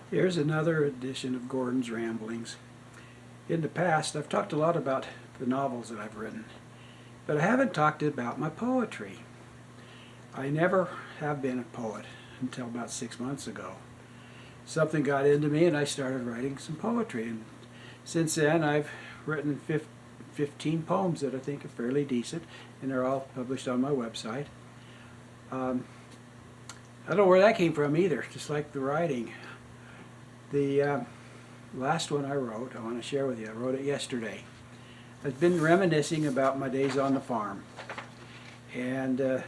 Here's another edition of Gordon's Ramblings. In the past, I've talked a lot about the novels that I've written, but I haven't talked about my poetry. I never have been a poet until about 6 months ago. Something got into me and I started writing some poetry, and since then I've written 15 poems that I think are fairly decent, and they're all published on my website. I don't know where that came from either, just like the writing. The last one I wrote, I want to share with you. I wrote it yesterday. I've been reminiscing about my days on the farm, and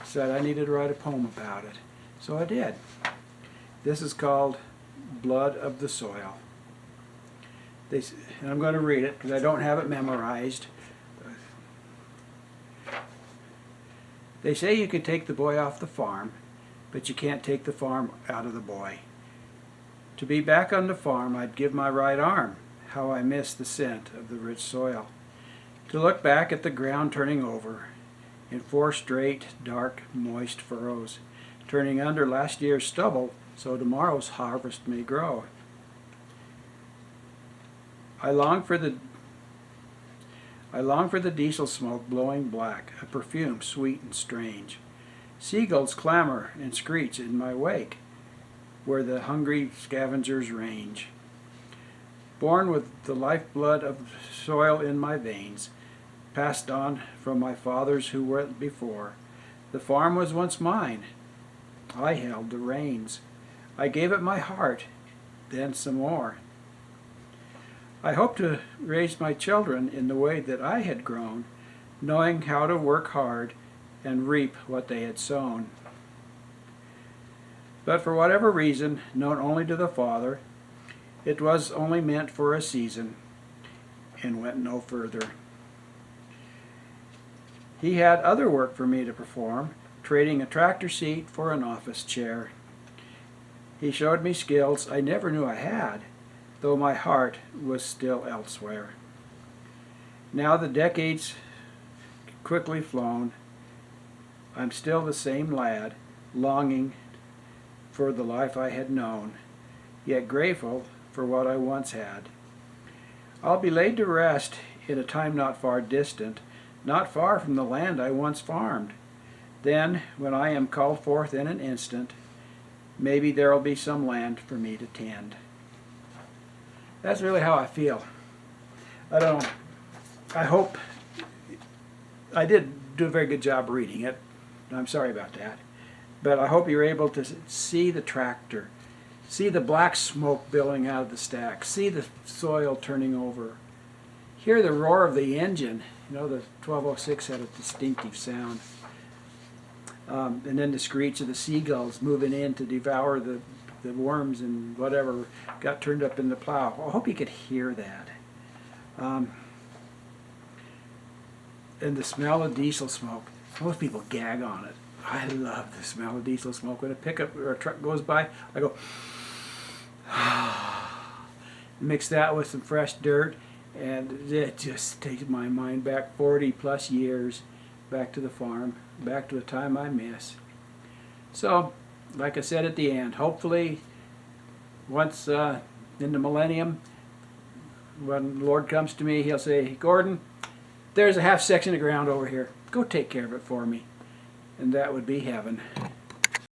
said I needed to write a poem about it. So I did. This is called Blood of the Soil. And I'm going to read it because I don't have it memorized. They say you can take the boy off the farm, but you can't take the farm out of the boy. To be back on the farm, I'd give my right arm. How I miss the scent of the rich soil. To look back at the ground turning over in 4 straight, dark, moist furrows, turning under last year's stubble so tomorrow's harvest may grow. I long for the diesel smoke blowing black, a perfume sweet and strange. Seagulls clamor and screech in my wake, where the hungry scavengers range. Born with the lifeblood of soil in my veins, passed on from my fathers who went before, the farm was once mine. I held the reins. I gave it my heart, then some more. I hope to raise my children in the way that I had grown, knowing how to work hard and reap what they had sown. But for whatever reason, known only to the Father, it was only meant for a season and went no further. He had other work for me to perform, trading a tractor seat for an office chair. He showed me skills I never knew I had, though my heart was still elsewhere. Now the decades quickly flown, I'm still the same lad, longing for the life I had known, yet grateful for what I once had. I'll be laid to rest in a time not far distant, not far from the land I once farmed. Then, when I am called forth in an instant, maybe there'll be some land for me to tend. That's really how I feel. I don't know. I hope I did do a very good job reading it. I'm sorry about that. But I hope you're able to see the tractor, see the black smoke billowing out of the stack, see the soil turning over, hear the roar of the engine. You know, the 1206 had a distinctive sound. And then the screech of the seagulls moving in to devour the worms and whatever got turned up in the plow. I hope you could hear that. And the smell of diesel smoke. Most people gag on it. I love the smell of diesel smoke. When a pickup or a truck goes by, I go, mix that with some fresh dirt, and it just takes my mind back 40 plus years, back to the farm, back to a time I miss. So, like I said at the end, hopefully once in the millennium, when the Lord comes to me, he'll say, Gordon, there's a half section of ground over here. Go take care of it for me. And that would be heaven.